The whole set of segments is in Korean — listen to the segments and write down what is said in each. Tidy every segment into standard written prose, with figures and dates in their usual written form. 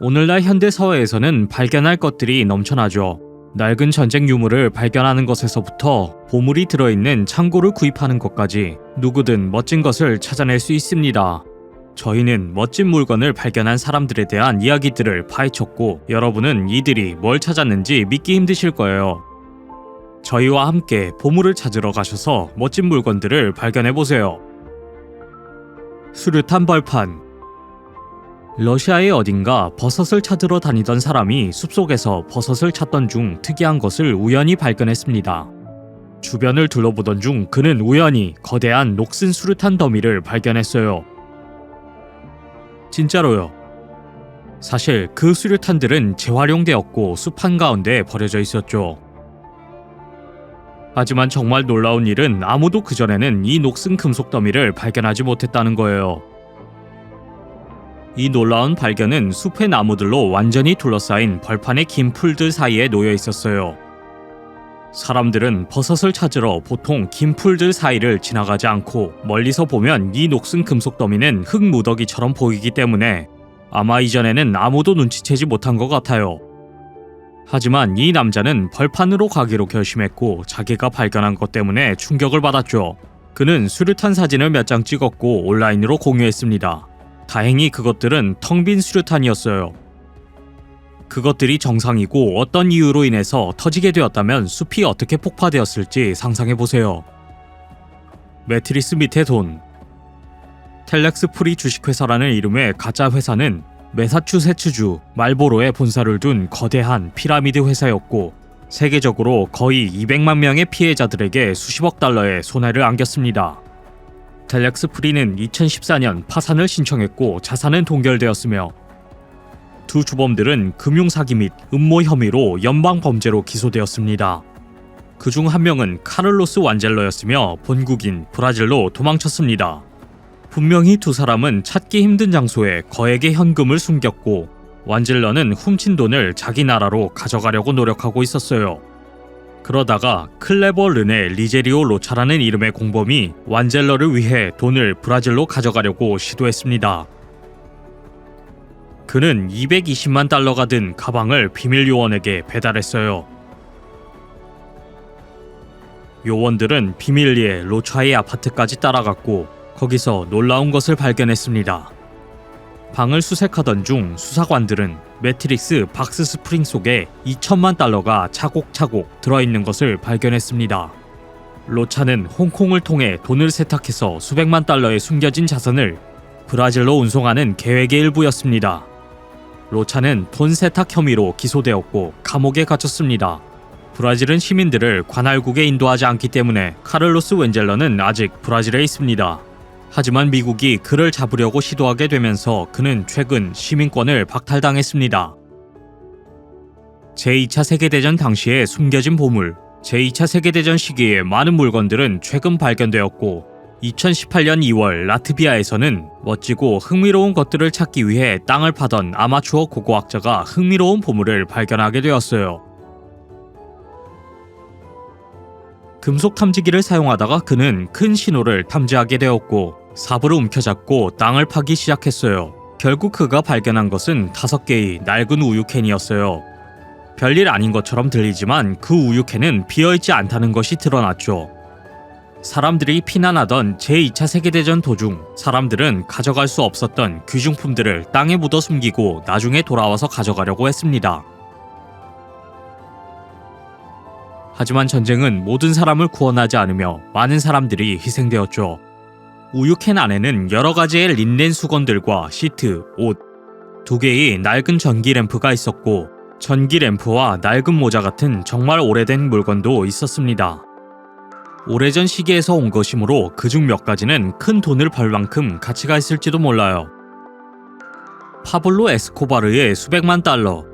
오늘날 현대 사회에서는 발견할 것들이 넘쳐나죠. 낡은 전쟁 유물을 발견하는 것에서부터 보물이 들어있는 창고를 구입하는 것까지 누구든 멋진 것을 찾아낼 수 있습니다. 저희는 멋진 물건을 발견한 사람들에 대한 이야기들을 파헤쳤고 여러분은 이들이 뭘 찾았는지 믿기 힘드실 거예요. 저희와 함께 보물을 찾으러 가셔서 멋진 물건들을 발견해보세요. 수류탄 벌판. 러시아의 어딘가 버섯을 찾으러 다니던 사람이 숲속에서 버섯을 찾던 중 특이한 것을 우연히 발견했습니다. 주변을 둘러보던 중 그는 우연히 거대한 녹슨 수류탄 더미를 발견했어요. 진짜로요. 사실 그 수류탄들은 재활용되었고 숲 한가운데 버려져 있었죠. 하지만 정말 놀라운 일은 아무도 그전에는 이 녹슨 금속 더미를 발견하지 못했다는 거예요. 이 놀라운 발견은 숲의 나무들로 완전히 둘러싸인 벌판의 긴 풀들 사이에 놓여 있었어요. 사람들은 버섯을 찾으러 보통 긴 풀들 사이를 지나가지 않고 멀리서 보면 이 녹슨 금속 더미는 흙 무더기처럼 보이기 때문에 아마 이전에는 아무도 눈치채지 못한 것 같아요. 하지만 이 남자는 벌판으로 가기로 결심했고 자기가 발견한 것 때문에 충격을 받았죠. 그는 수류탄 사진을 몇 장 찍었고 온라인으로 공유했습니다. 다행히 그것들은 텅 빈 수류탄이었어요. 그것들이 정상이고 어떤 이유로 인해서 터지게 되었다면 숲이 어떻게 폭파되었을지 상상해보세요. 매트리스 밑에 돈. 텔렉스 프리 주식회사라는 이름의 가짜 회사는 매사추세츠주 말보로에 본사를 둔 거대한 피라미드 회사였고 세계적으로 거의 200만 명의 피해자들에게 수십억 달러의 손해를 안겼습니다. 텔렉스 프리는 2014년 파산을 신청했고 자산은 동결되었으며 두 주범들은 금융사기 및 음모 혐의로 연방범죄로 기소되었습니다. 그중 한 명은 카를로스 완젤러였으며 본국인 브라질로 도망쳤습니다. 분명히 두 사람은 찾기 힘든 장소에 거액의 현금을 숨겼고 완젤러는 훔친 돈을 자기 나라로 가져가려고 노력하고 있었어요. 그러다가 클레버 르네 리제리오 로차라는 이름의 공범이 완젤러를 위해 돈을 브라질로 가져가려고 시도했습니다. 그는 220만 달러가 든 가방을 비밀 요원에게 배달했어요. 요원들은 비밀리에 로차의 아파트까지 따라갔고 거기서 놀라운 것을 발견했습니다. 방을 수색하던 중 수사관들은 매트릭스 박스 스프링 속에 2천만 달러가 차곡차곡 들어있는 것을 발견했습니다. 로차는 홍콩을 통해 돈을 세탁해서 수백만 달러의 숨겨진 자산을 브라질로 운송하는 계획의 일부였습니다. 로차는 돈 세탁 혐의로 기소되었고 감옥에 갇혔습니다. 브라질은 시민들을 관할국에 인도하지 않기 때문에 카를로스 웬젤러는 아직 브라질에 있습니다. 하지만 미국이 그를 잡으려고 시도하게 되면서 그는 최근 시민권을 박탈당했습니다. 제2차 세계대전 당시에 숨겨진 보물. 제2차 세계대전 시기에 많은 물건들은 최근 발견되었고 2018년 2월 라트비아에서는 멋지고 흥미로운 것들을 찾기 위해 땅을 파던 아마추어 고고학자가 흥미로운 보물을 발견하게 되었어요. 금속 탐지기를 사용하다가 그는 큰 신호를 탐지하게 되었고 삽으로 움켜잡고 땅을 파기 시작했어요. 결국 그가 발견한 것은 5개의 낡은 우유캔이었어요. 별일 아닌 것처럼 들리지만 그 우유캔은 비어있지 않다는 것이 드러났죠. 사람들이 피난하던 제2차 세계대전 도중 사람들은 가져갈 수 없었던 귀중품들을 땅에 묻어 숨기고 나중에 돌아와서 가져가려고 했습니다. 하지만 전쟁은 모든 사람을 구원하지 않으며 많은 사람들이 희생되었죠. 우유캔 안에는 여러 가지의 린넨 수건들과 시트, 옷, 2개의 낡은 전기 램프가 있었고 전기 램프와 낡은 모자 같은 정말 오래된 물건도 있었습니다. 오래전 시기에서 온 것이므로 그중 몇 가지는 큰 돈을 벌 만큼 가치가 있을지도 몰라요. 파블로 에스코바르의 수백만 달러.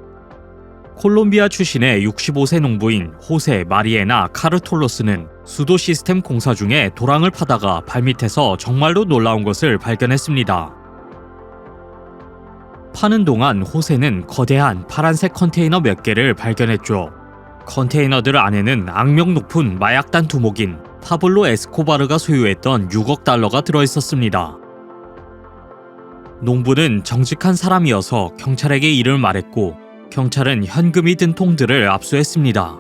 콜롬비아 출신의 65세 농부인 호세 마리에나 카르톨로스는 수도 시스템 공사 중에 도랑을 파다가 발밑에서 정말로 놀라운 것을 발견했습니다. 파는 동안 호세는 거대한 파란색 컨테이너 몇 개를 발견했죠. 컨테이너들 안에는 악명 높은 마약단 두목인 파블로 에스코바르가 소유했던 6억 달러가 들어있었습니다. 농부는 정직한 사람이어서 경찰에게 이를 말했고 경찰은 현금이 든 통들을 압수했습니다.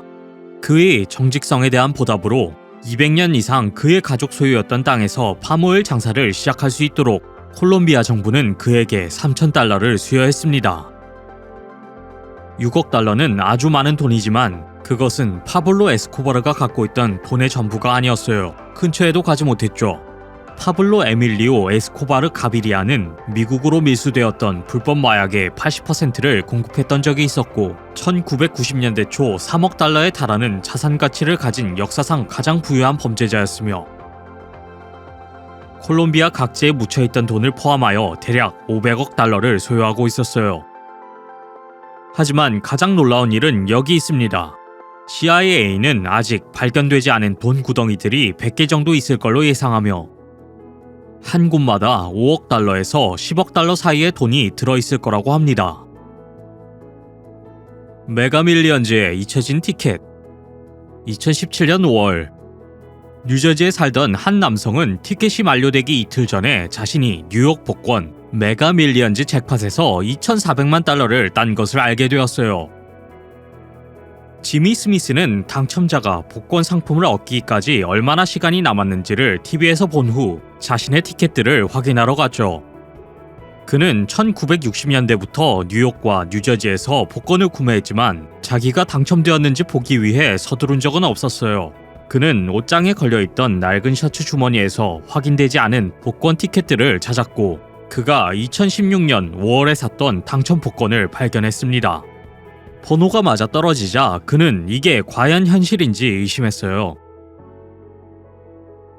그의 정직성에 대한 보답으로 200년 이상 그의 가족 소유였던 땅에서 파모일 장사를 시작할 수 있도록 콜롬비아 정부는 그에게 3,000달러를 수여했습니다. 6억 달러는 아주 많은 돈이지만 그것은 파블로 에스코바르가 갖고 있던 돈의 전부가 아니었어요. 근처에도 가지 못했죠. 파블로 에밀리오 에스코바르 가비리아는 미국으로 밀수되었던 불법 마약의 80%를 공급했던 적이 있었고 1990년대 초 3억 달러에 달하는 자산 가치를 가진 역사상 가장 부유한 범죄자였으며 콜롬비아 각지에 묻혀있던 돈을 포함하여 대략 500억 달러를 소유하고 있었어요. 하지만 가장 놀라운 일은 여기 있습니다. CIA는 아직 발견되지 않은 돈 구덩이들이 100개 정도 있을 걸로 예상하며 한 곳마다 5억 달러에서 10억 달러 사이의 돈이 들어있을 거라고 합니다. 메가밀리언즈에 잊혀진 티켓. 2017년 5월 뉴저지에 살던 한 남성은 티켓이 만료되기 이틀 전에 자신이 뉴욕 복권 메가밀리언즈 잭팟에서 2,400만 달러를 딴 것을 알게 되었어요. 지미 스미스는 당첨자가 복권 상품을 얻기까지 얼마나 시간이 남았는지를 TV에서 본 후 자신의 티켓들을 확인하러 갔죠. 그는 1960년대부터 뉴욕과 뉴저지에서 복권을 구매했지만 자기가 당첨되었는지 보기 위해 서두른 적은 없었어요. 그는 옷장에 걸려있던 낡은 셔츠 주머니에서 확인되지 않은 복권 티켓들을 찾았고 그가 2016년 5월에 샀던 당첨 복권을 발견했습니다. 번호가 맞아떨어지자 그는 이게 과연 현실인지 의심했어요.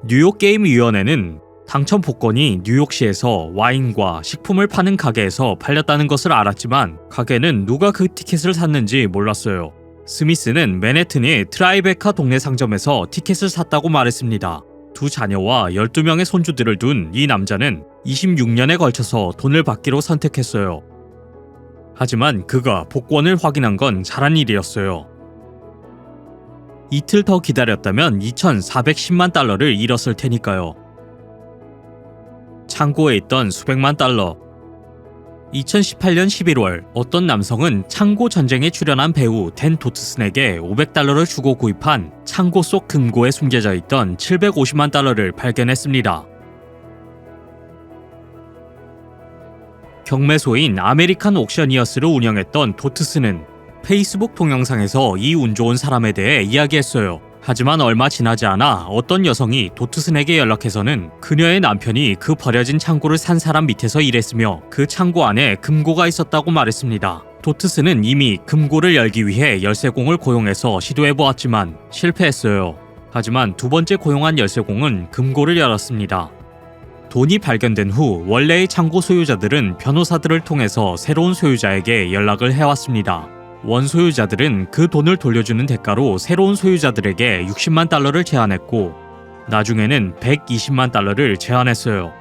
뉴욕게임위원회는 당첨 복권이 뉴욕시에서 와인과 식품을 파는 가게에서 팔렸다는 것을 알았지만 가게는 누가 그 티켓을 샀는지 몰랐어요. 스미스는 맨해튼의 트라이베카 동네 상점에서 티켓을 샀다고 말했습니다. 두 자녀와 12명의 손주들을 둔 이 남자는 26년에 걸쳐서 돈을 받기로 선택했어요. 하지만 그가 복권을 확인한 건 잘한 일이었어요. 이틀 더 기다렸다면 2,410만 달러를 잃었을 테니까요. 창고에 있던 수백만 달러. 2018년 11월 어떤 남성은 창고 전쟁에 출연한 배우 댄 도트슨에게 500달러를 주고 구입한 창고 속 금고에 숨겨져 있던 750만 달러를 발견했습니다. 경매소인 아메리칸 옥셔니어스를 운영했던 도트슨은 페이스북 동영상에서 이 운 좋은 사람에 대해 이야기했어요. 하지만 얼마 지나지 않아 어떤 여성이 도트슨에게 연락해서는 그녀의 남편이 그 버려진 창고를 산 사람 밑에서 일했으며 그 창고 안에 금고가 있었다고 말했습니다. 도트슨은 이미 금고를 열기 위해 열쇠공을 고용해서 시도해보았지만 실패했어요. 하지만 두 번째 고용한 열쇠공은 금고를 열었습니다. 돈이 발견된 후 원래의 창고 소유자들은 변호사들을 통해서 새로운 소유자에게 연락을 해왔습니다. 원소유자들은 그 돈을 돌려주는 대가로 새로운 소유자들에게 60만 달러를 제안했고 나중에는 120만 달러를 제안했어요.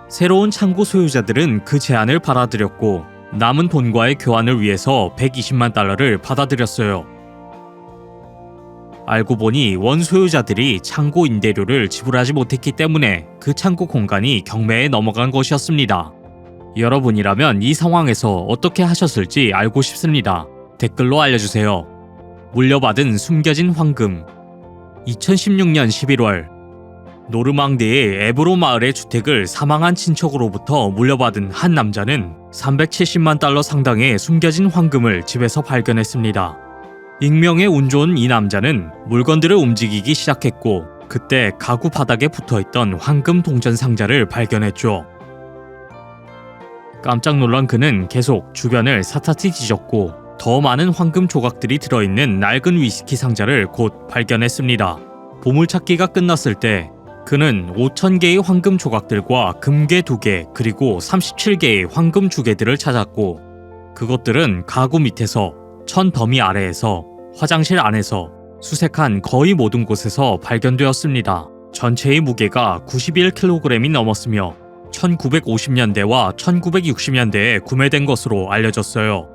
새로운 창고 소유자들은 그 제안을 받아들였고 남은 돈과의 교환을 위해서 120만 달러를 받아들였어요. 알고 보니 원소유자들이 창고 임대료를 지불하지 못했기 때문에 그 창고 공간이 경매에 넘어간 것이었습니다. 여러분이라면 이 상황에서 어떻게 하셨을지 알고 싶습니다. 댓글로 알려주세요. 물려받은 숨겨진 황금. 2016년 11월 노르망디의 에브로 마을의 주택을 사망한 친척으로부터 물려받은 한 남자는 370만 달러 상당의 숨겨진 황금을 집에서 발견했습니다. 익명의 운 좋은 이 남자는 물건들을 움직이기 시작했고 그때 가구 바닥에 붙어있던 황금 동전 상자를 발견했죠. 깜짝 놀란 그는 계속 주변을 샅샅이 뒤졌고 더 많은 황금 조각들이 들어있는 낡은 위스키 상자를 곧 발견했습니다. 보물찾기가 끝났을 때 그는 5,000개의 황금 조각들과 금괴 2개 그리고 37개의 황금 주개들을 찾았고 그것들은 가구 밑에서 천 더미 아래에서 화장실 안에서 수색한 거의 모든 곳에서 발견되었습니다. 전체의 무게가 91kg이 넘었으며 1950년대와 1960년대에 구매된 것으로 알려졌어요.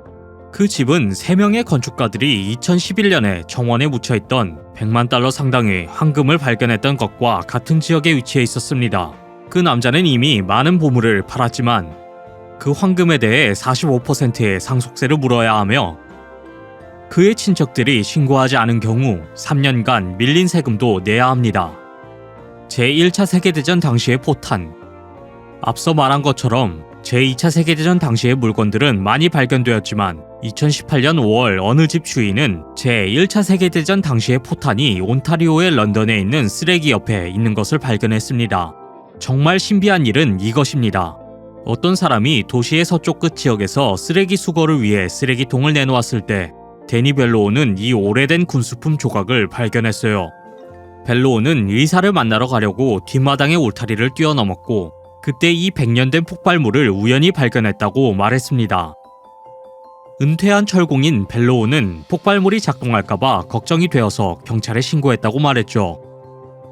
그 집은 3명의 건축가들이 2011년에 정원에 묻혀있던 100만 달러 상당의 황금을 발견했던 것과 같은 지역에 위치해 있었습니다. 그 남자는 이미 많은 보물을 팔았지만 그 황금에 대해 45%의 상속세를 물어야 하며 그의 친척들이 신고하지 않은 경우 3년간 밀린 세금도 내야 합니다. 제1차 세계대전 당시의 포탄. 앞서 말한 것처럼 제2차 세계대전 당시의 물건들은 많이 발견되었지만 2018년 5월 어느 집 주인은 제1차 세계대전 당시의 포탄이 온타리오의 런던에 있는 쓰레기 옆에 있는 것을 발견했습니다. 정말 신비한 일은 이것입니다. 어떤 사람이 도시의 서쪽 끝 지역에서 쓰레기 수거를 위해 쓰레기통을 내놓았을 때 데니 벨로우는 이 오래된 군수품 조각을 발견했어요. 벨로우는 의사를 만나러 가려고 뒷마당의 울타리를 뛰어넘었고 그때 이 100년 된 폭발물을 우연히 발견했다고 말했습니다. 은퇴한 철공인 벨로우는 폭발물이 작동할까봐 걱정이 되어서 경찰에 신고했다고 말했죠.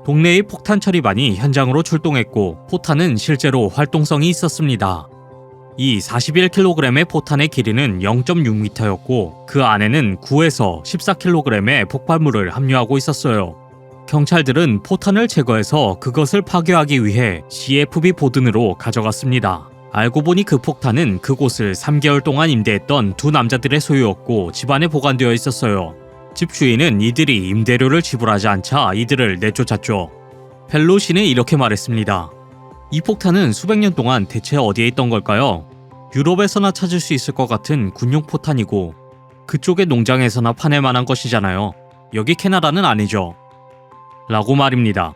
동네의 폭탄 처리반이 현장으로 출동했고 포탄은 실제로 활동성이 있었습니다. 이 41kg의 포탄의 길이는 0.6m였고 그 안에는 9에서 14kg의 폭발물을 함유하고 있었어요. 경찰들은 포탄을 제거해서 그것을 파괴하기 위해 CFB 보든으로 가져갔습니다. 알고 보니 그 폭탄은 그곳을 3개월 동안 임대했던 두 남자들의 소유였고 집안에 보관되어 있었어요. 집주인은 이들이 임대료를 지불하지 않자 이들을 내쫓았죠. 벨로우 씨는 이렇게 말했습니다. 이 폭탄은 수백 년 동안 대체 어디에 있던 걸까요? 유럽에서나 찾을 수 있을 것 같은 군용 포탄이고 그쪽의 농장에서나 파낼 만한 것이잖아요. 여기 캐나다는 아니죠. 라고 말입니다.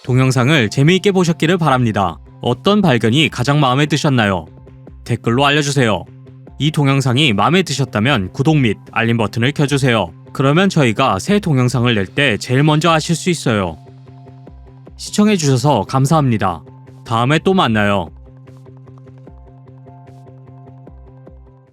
동영상을 재미있게 보셨기를 바랍니다. 어떤 발견이 가장 마음에 드셨나요? 댓글로 알려주세요. 이 동영상이 마음에 드셨다면 구독 및 알림 버튼을 켜주세요. 그러면 저희가 새 동영상을 낼 때 제일 먼저 아실 수 있어요. 시청해주셔서 감사합니다. 다음에 또 만나요.